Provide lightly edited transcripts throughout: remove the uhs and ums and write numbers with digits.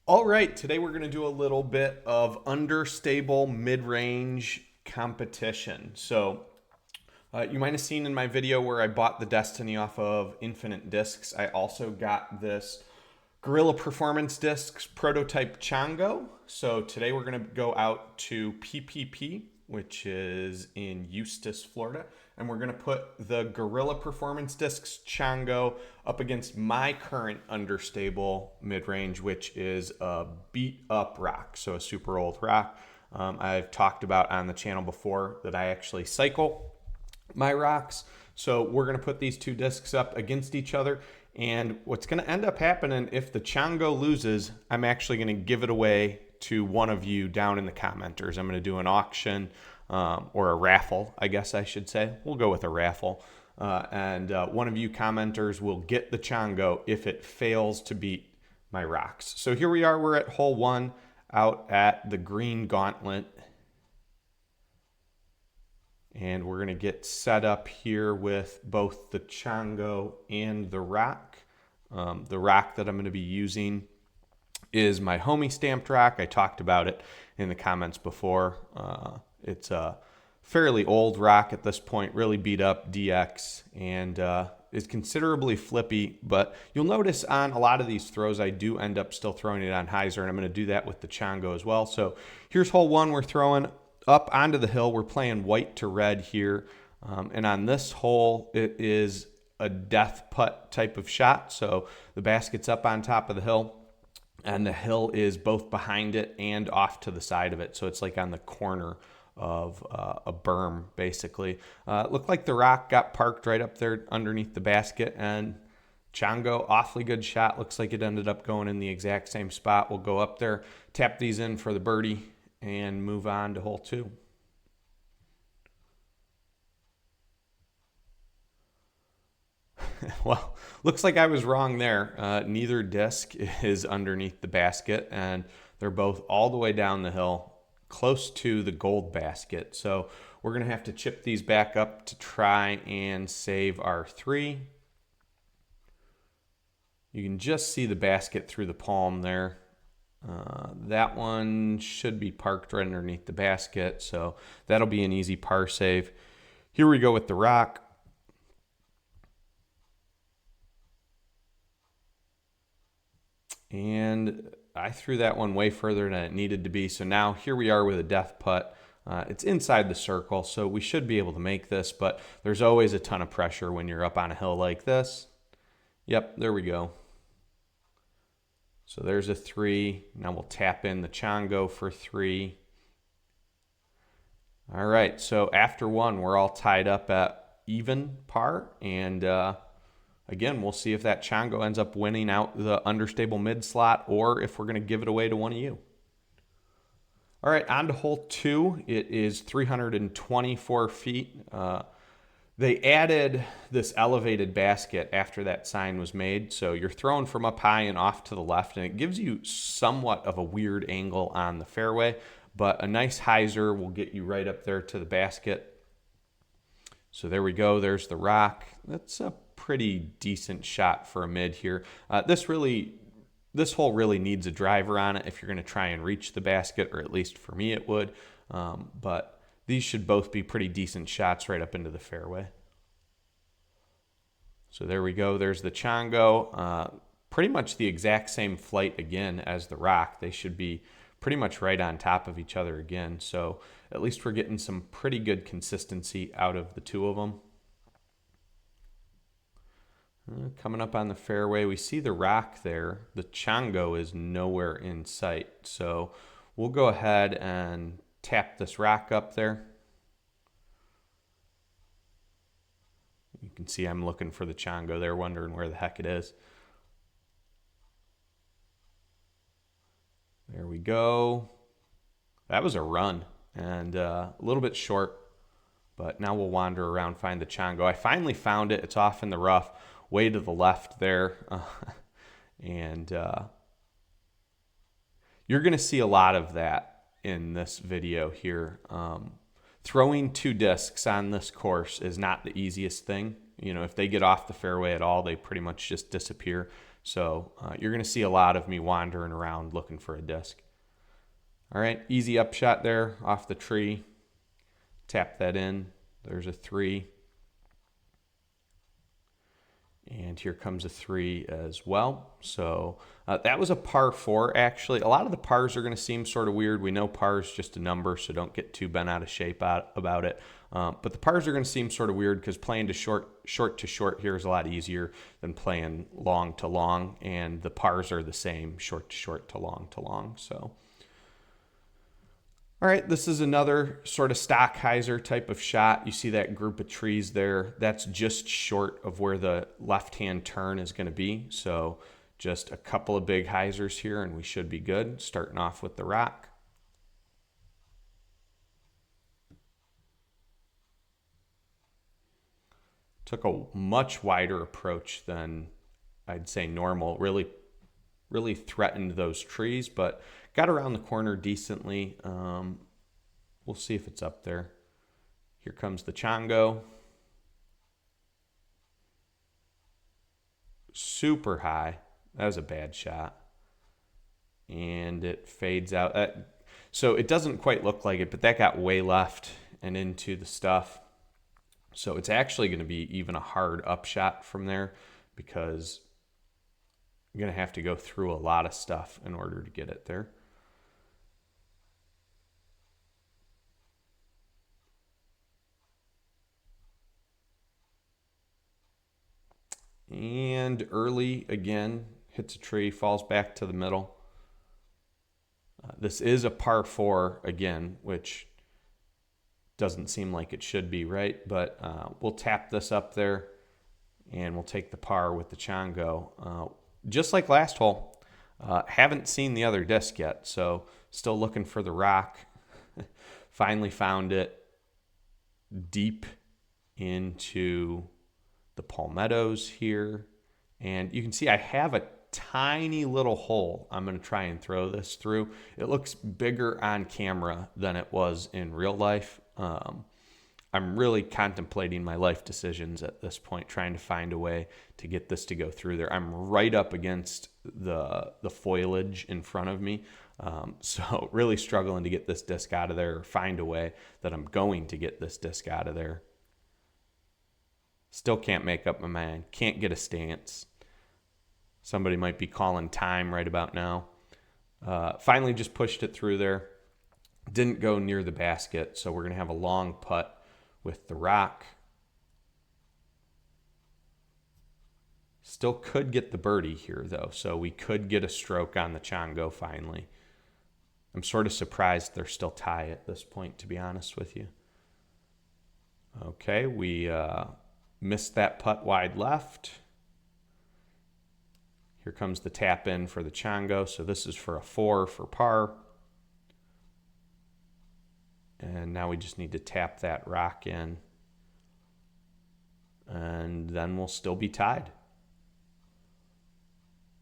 All right, today we're going to do a little bit of understable mid-range competition. You might have seen in my video where I bought the Destiny off of Infinite Discs. I also got this Gorilla Performance Discs prototype Chongo. So today we're going to go out to PPP, which is in Eustis, Florida, and we're going to put the Gorilla Performance Discs Chongo up against my current understable mid-range, which is a beat up rock, so a super old rock. I've talked about on the channel before that I actually cycle my rocks. So we're going to put these two discs up against each other. And what's going to end up happening if the Chongo loses, I'm actually going to give it away to one of you down in the commenters. I'm going to do an auction or a raffle, I guess I should say. We'll go with a raffle. And one of you commenters will get the Chongo if it fails to beat my rocks. So here we are. We're at hole 1 out at the green gauntlet. And we're going to get set up here with both the Chongo and the rock. The rock that I'm going to be using is my homie stamped rock. I talked about it in the comments before. It's a fairly old rock at this point, really beat up DX, and is considerably flippy. But you'll notice on a lot of these throws, I do end up still throwing it on hyzer, and I'm going to do that with the Chongo as well. So here's hole 1. We're throwing up onto the hill. We're playing white to red here. And on this hole, it is a death putt type of shot. So the basket's up on top of the hill, and the hill is both behind it and off to the side of it. So it's like on the corner of a berm, basically. Looked like the rock got parked right up there underneath the basket, and Chongo, awfully good shot. Looks like it ended up going in the exact same spot. We'll go up there, tap these in for the birdie, and move on to hole 2. Well, looks like I was wrong there. Neither disc is underneath the basket, and they're both all the way down the hill, close to the gold basket. So we're going to have to chip these back up to try and save our 3. You can just see the basket through the palm there. That one should be parked right underneath the basket, so that'll be an easy par save. Here we go with the rock. And I threw that one way further than it needed to be, so now here we are with a death putt. It's inside the circle, so we should be able to make this, but there's always a ton of pressure when you're up on a hill like this. Yep, there we go. So there's a 3. Now we'll tap in the Chongo for 3. All right, so after 1, we're all tied up at even par. And again, we'll see if that Chongo ends up winning out the understable mid slot or if we're going to give it away to one of you. All right, on to hole 2. It is 324 feet. They added this elevated basket after that sign was made. So you're thrown from up high and off to the left, and it gives you somewhat of a weird angle on the fairway, but a nice hyzer will get you right up there to the basket. So there we go. There's the rock. That's a pretty decent shot for a mid here. This hole really needs a driver on it if you're going to try and reach the basket, or at least for me it would. But these should both be pretty decent shots right up into the fairway. So there we go. There's the Chongo. Pretty much the exact same flight again as the rock. They should be pretty much right on top of each other again. So at least we're getting some pretty good consistency out of the two of them. Coming up on the fairway, we see the rock there. The Chongo is nowhere in sight. So we'll go ahead and tap this rock up there. You can see I'm looking for the Chongo there, wondering where the heck it is. There we go. That was a run, and a little bit short, but now we'll wander around, find the Chongo. I finally found it. It's off in the rough, way to the left there. And you're going to see a lot of that in this video here. Throwing 2 discs on this course is not the easiest thing. You know, if they get off the fairway at all, they pretty much just disappear. So you're going to see a lot of me wandering around looking for a disc. All right, easy upshot there off the tree. Tap that in. There's a 3. And here comes a 3 as well. So that was a par 4, actually. A lot of the pars are going to seem sort of weird. We know par is just a number, so don't get too bent out of shape about it. But the pars are going to seem sort of weird because playing to short to short here is a lot easier than playing long to long. And the pars are the same, short to short to long. So, all right, this is another sort of stock hyzer type of shot. You see that group of trees there? That's just short of where the left-hand turn is going to be. So just a couple of big hyzers here and we should be good. Starting off with the rock. Took a much wider approach than I'd say normal. Really threatened those trees, but got around the corner decently. We'll see if it's up there. Here comes the Chongo. Super high. That was a bad shot. And it fades out. So it doesn't quite look like it, but that got way left and into the stuff. So it's actually going to be even a hard upshot from there because I'm going to have to go through a lot of stuff in order to get it there. And early again, hits a tree, falls back to the middle. This is a par 4 again, which doesn't seem like it should be, right? But we'll tap this up there and we'll take the par with the Chongo. Just like last hole, haven't seen the other disc yet, so still looking for the rock. Finally found it deep into the palmettos here. And you can see I have a tiny little hole I'm going to try and throw this through. It looks bigger on camera than it was in real life. I'm really contemplating my life decisions at this point, trying to find a way to get this to go through there. I'm right up against the foliage in front of me. So really struggling to get this disc out of there or find a way that I'm going to get this disc out of there. Still can't make up my mind. Can't get a stance. Somebody might be calling time right about now. Finally just pushed it through there. Didn't go near the basket, so we're going to have a long putt with the rock. Still could get the birdie here, though, so we could get a stroke on the Chongo finally. I'm sort of surprised they're still tied at this point, to be honest with you. Okay, we missed that putt wide left. Here comes the tap in for the Chongo, so this is for a 4 for par. And now we just need to tap that rock in. And then we'll still be tied.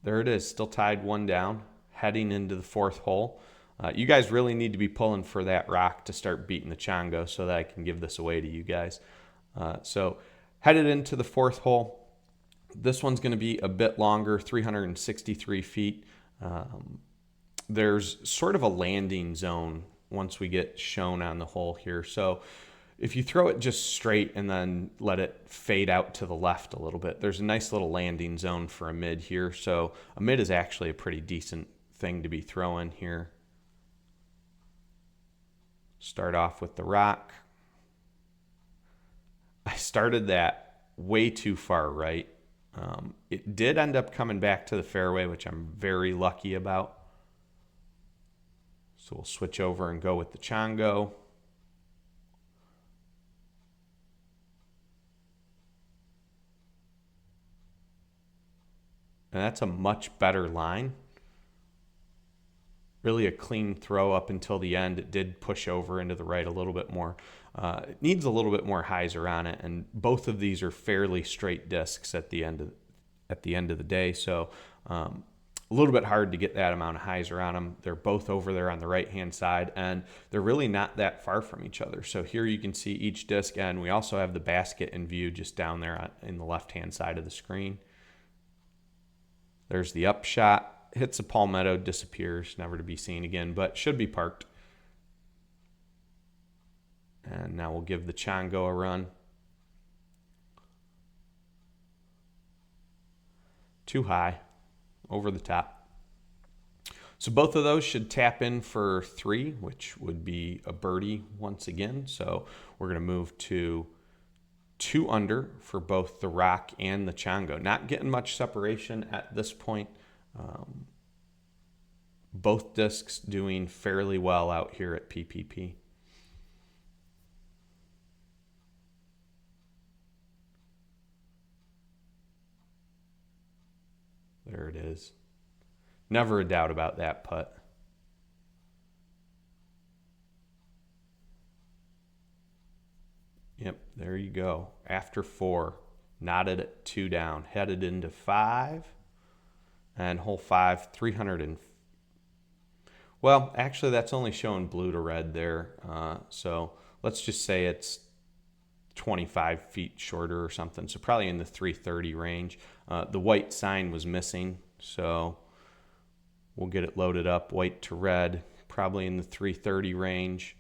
There it is, still tied 1 down, heading into the 4th hole. You guys really need to be pulling for that rock to start beating the Chongo so that I can give this away to you guys. So headed into the 4th hole. This one's going to be a bit longer, 363 feet. There's sort of a landing zone once we get shown on the hole here. So if you throw it just straight and then let it fade out to the left a little bit, there's a nice little landing zone for a mid here. So a mid is actually a pretty decent thing to be throwing here. Start off with the rock. I started that way too far right. It did end up coming back to the fairway, which I'm very lucky about. So we'll switch over and go with the Chongo. And that's a much better line. Really a clean throw up until the end. It did push over into the right a little bit more. It needs a little bit more hyzer on it, and both of these are fairly straight discs at the end of the day. So a little bit hard to get that amount of hyzer on them. They're both over there on the right-hand side, and they're really not that far from each other. So here you can see each disc, and we also have the basket in view just down there in the left-hand side of the screen. There's the upshot, hits a Palmetto, disappears, never to be seen again, but should be parked. And now we'll give the Chongo a run. Too high, over the top. So both of those should tap in for 3, which would be a birdie once again. So we're going to move to 2 under for both the Roc and the Chongo. Not getting much separation at this point. Both discs doing fairly well out here at PPP. There it is. Never a doubt about that putt. Yep, there you go. After 4, knotted at 2 down, headed into 5, and hole 5, 300 and. Well, actually, that's only showing blue to red there. So let's just say it's 25 feet shorter or something. So probably in the 330 range. The white sign was missing, so we'll get it loaded up, white to red, probably in the 330 range.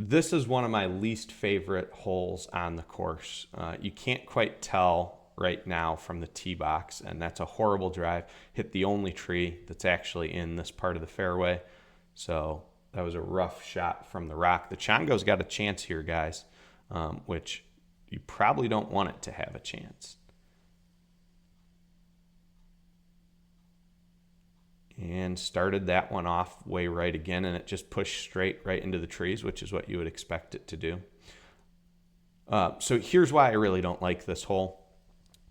This is one of my least favorite holes on the course. You can't quite tell right now from the tee box, and that's a horrible drive. Hit the only tree that's actually in this part of the fairway. So that was a rough shot from the Roc. The Chongo's got a chance here, guys, which you probably don't want it to have a chance. And started that one off way right again, and it just pushed straight right into the trees, which is what you would expect it to do. So here's why I really don't like this hole.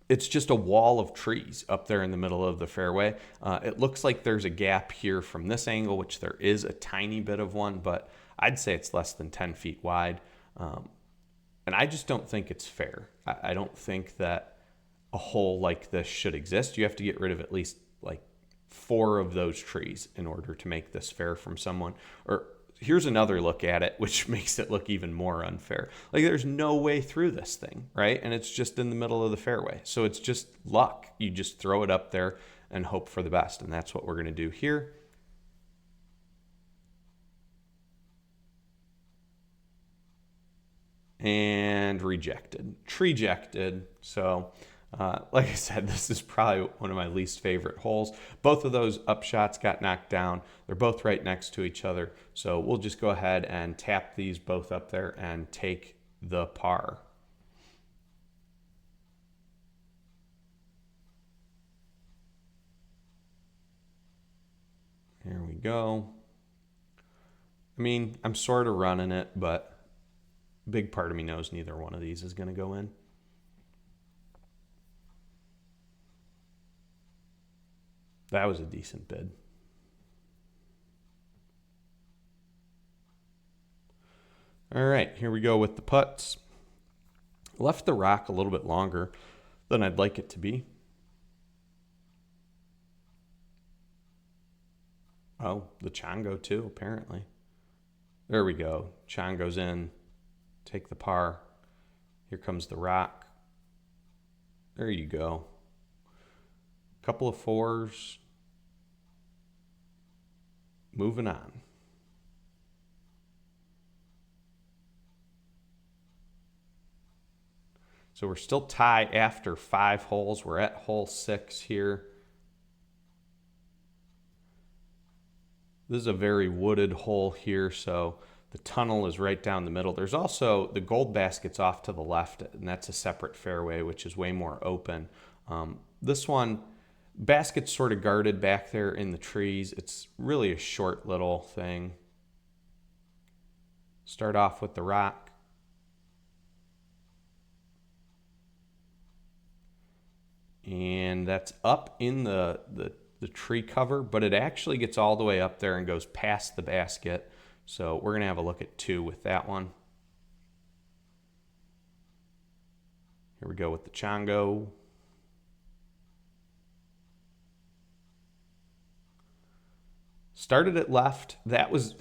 It's just a wall of trees up there in the middle of the fairway. It looks like there's a gap here from this angle, which there is a tiny bit of one, but I'd say it's less than 10 feet wide. And I just don't think it's fair. I don't think that a hole like this should exist. You have to get rid of at least like 4 of those trees in order to make this fair from someone. Or here's another look at it, which makes it look even more unfair. Like there's no way through this thing, right? And it's just in the middle of the fairway. So it's just luck. You just throw it up there and hope for the best. And that's what we're going to do here. And rejected. Trejected. So like I said, this is probably one of my least favorite holes. Both of those upshots got knocked down. They're both right next to each other. So we'll just go ahead and tap these both up there and take the par. There we go. I mean, I'm sort of running it, but a big part of me knows neither one of these is going to go in. That was a decent bid. All right, here we go with the putts. Left the Roc a little bit longer than I'd like it to be. Oh, the Chongo too, apparently. There we go. Chongo's in. Take the par. Here comes the Roc. There you go. Couple of 4s. Moving on. So we're still tied after 5 holes. We're at hole 6 here. This is a very wooded hole here, so the tunnel is right down the middle. There's also the gold basket's off to the left, and that's a separate fairway, which is way more open. This one, basket's sort of guarded back there in the trees. It's really a short little thing. Start off with the Roc. And that's up in the tree cover, but it actually gets all the way up there and goes past the basket. So we're going to have a look at 2 with that one. Here we go with the Chongo. Started it left. That was,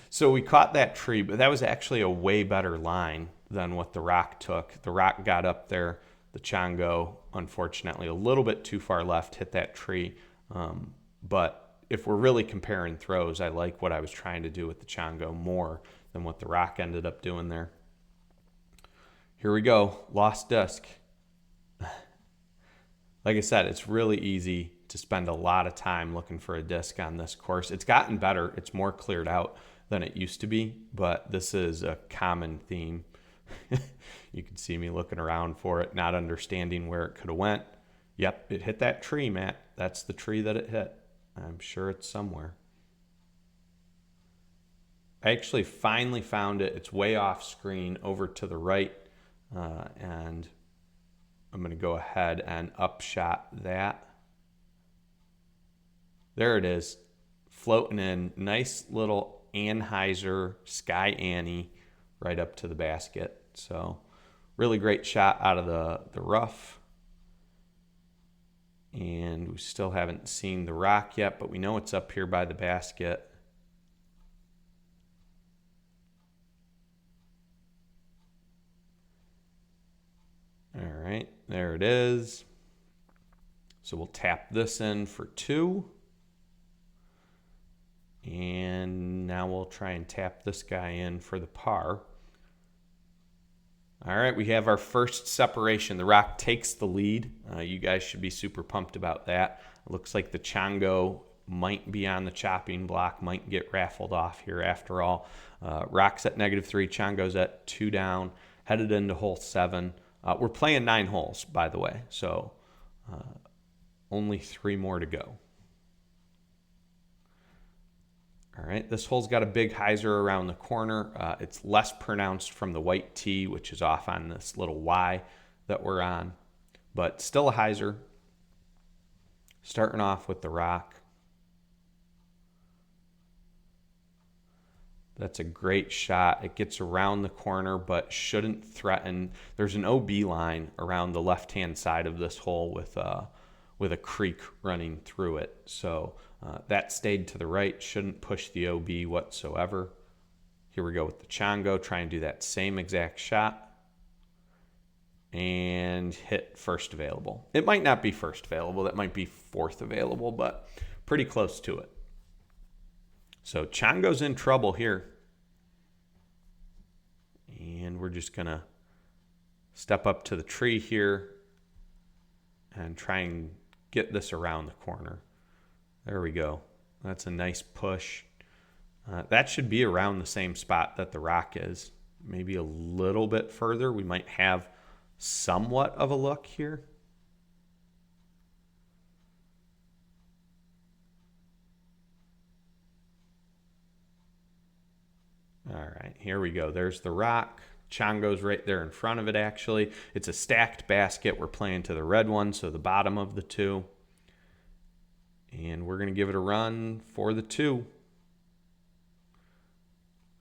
so we caught that tree, but that was actually a way better line than what the Roc took. The Roc got up there, The Chongo, unfortunately, a little bit too far left, hit that tree. But if we're really comparing throws, I like what I was trying to do with the Chongo more than what the Roc ended up doing there. Here we go, lost disc. Like I said, it's really easy to spend a lot of time looking for a disc on this course. It's gotten better. It's more cleared out than it used to be, but this is a common theme. You can see me looking around for it, not understanding where it could have went. Yep, it hit that tree, Matt. That's the tree that it hit. I'm sure it's somewhere. I actually finally found it. It's way off screen over to the right, and I'm going to go ahead and upshot that. There it is, floating in. Nice little Anheuser Sky Annie right up to the basket. So really great shot out of the rough. And we still haven't seen the Roc yet, but we know it's up here by the basket. All right, there it is. So we'll tap this in for 2. And now we'll try and tap this guy in for the par. All right, we have our first separation. The Roc takes the lead. You guys should be super pumped about that. It looks like the Chongo might be on the chopping block, might get raffled off here after all. Roc's at -3, Chongo's at 2 down, headed into hole 7. We're playing 9 holes, by the way, so only 3 more to go. All right, this hole's got a big hyzer around the corner. It's less pronounced from the white tee, which is off on this little Y that we're on, but still a hyzer. Starting off with the Roc. That's a great shot. It gets around the corner, but shouldn't threaten. There's an OB line around the left-hand side of this hole with a creek running through it. So that stayed to the right, shouldn't push the OB whatsoever. Here we go with the Chongo, try and do that same exact shot. And hit first available. It might not be first available, that might be 4th available, but pretty close to it. So Chongo's in trouble here. And we're just gonna step up to the tree here and try and get this around the corner. There we go. That's a nice push. That should be around the same spot that the Roc is. Maybe a little bit further. We might have somewhat of a look here. All right, here we go. There's the Roc. Chongo's right there in front of it, actually. It's a stacked basket. We're playing to the red one, so the bottom of the 2. And we're going to give it a run for the 2.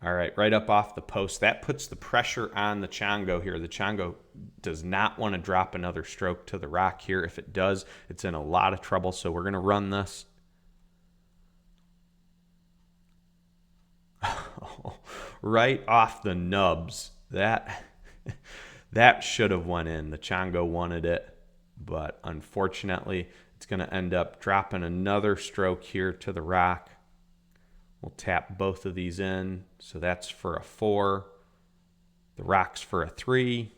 All right, right up off the post. That puts the pressure on the Chongo here. The Chongo does not want to drop another stroke to the Roc here. If it does, it's in a lot of trouble, so we're going to run this. Right off the nubs. That should have went in. The Chongo wanted it, but unfortunately, it's going to end up dropping another stroke here to the Roc. We'll tap both of these in. So that's for a 4. The Roc's for a 3.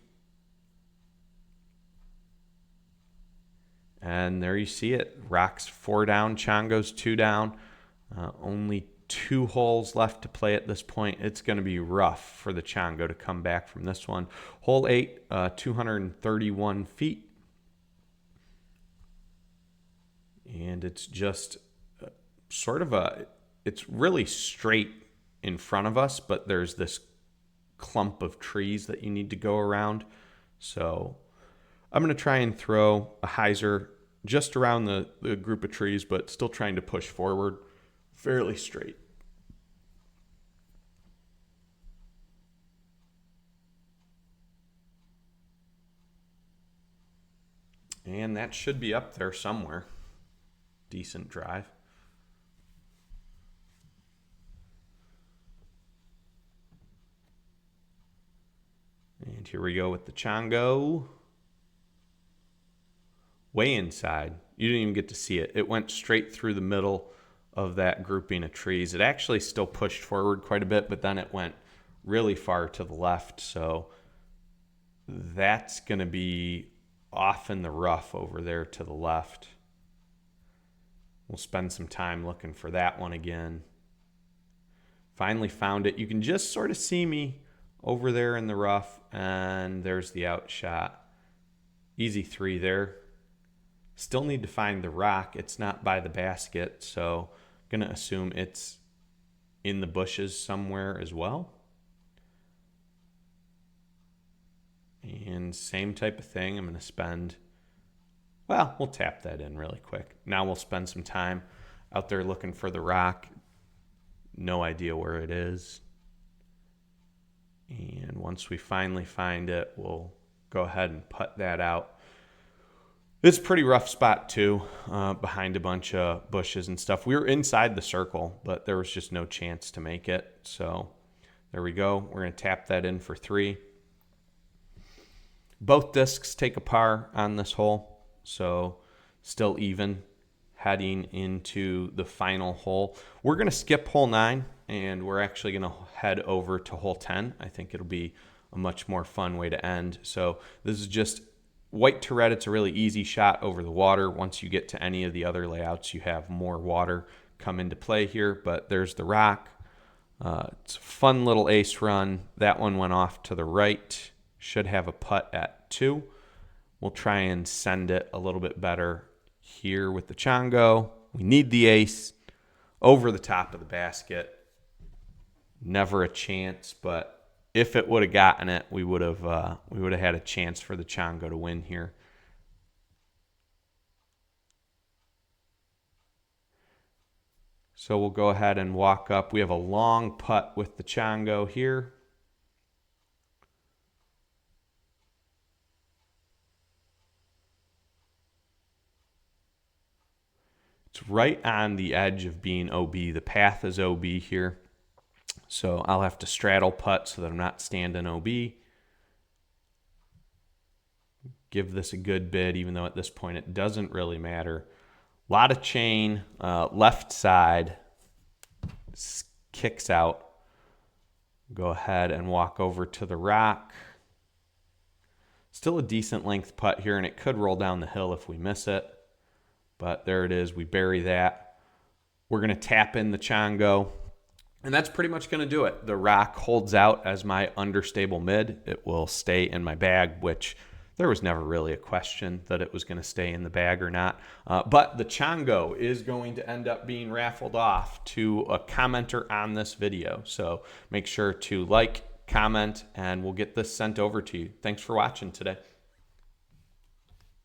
And there you see it. Roc's 4 down, Chongo's 2 down. Only 2 holes left to play at this point. It's going to be rough for the Chongo to come back from this one. Hole 8, 231 feet. And it's just sort of it's really straight in front of us, but there's this clump of trees that you need to go around. So I'm going to try and throw a hyzer just around the group of trees, but still trying to push forward fairly straight. And that should be up there somewhere. Decent drive. And here we go with the Chongo. way inside. You didn't even get to see it. It went straight through the middle of that grouping of trees. It actually still pushed forward quite a bit, but then it went really far to the left. So that's going to be off in the rough over there to the left. We'll spend some time looking for that one again. Finally found it. You can just sort of see me over there in the rough, and there's the outshot. Easy 3 there. Still need to find the rock. It's not by the basket, so I'm going to assume it's in the bushes somewhere as well. And same type of thing. I'm going to spend, well, we'll tap that in really quick. Now we'll spend some time out there looking for the rock. No idea where it is. And once we finally find it, we'll go ahead and putt that out. It's a pretty rough spot too, behind a bunch of bushes and stuff. We were inside the circle, but there was just no chance to make it. So there we go. We're going to tap that in for 3. Both discs take a par on this hole, so still even heading into the final hole. We're going to skip hole 9, and we're actually going to head over to hole 10. I think it'll be a much more fun way to end. So this is just white to red. It's a really easy shot over the water. Once you get to any of the other layouts, you have more water come into play here, but there's the rock. It's a fun little ace run. That one went off to the right. Should have a putt at 2. We'll try and send it a little bit better here with the Chongo. We need the ace over the top of the basket. Never a chance, but if it would have gotten it, we would have had a chance for the Chongo to win here. So we'll go ahead and walk up. We have a long putt with the Chongo here. It's right on the edge of being OB. The path is OB here. So I'll have to straddle putt so that I'm not standing OB. Give this a good bid, even though at this point it doesn't really matter. A lot of chain, left side kicks out. Go ahead and walk over to the rock. Still a decent length putt here, and it could roll down the hill if we miss it. But there it is. We bury that. We're going to tap in the Chongo. And that's pretty much going to do it. The rock holds out as my understable mid. It will stay in my bag, which there was never really a question that it was going to stay in the bag or not. But the Chongo is going to end up being raffled off to a commenter on this video. So make sure to like, comment, and we'll get this sent over to you. Thanks for watching today.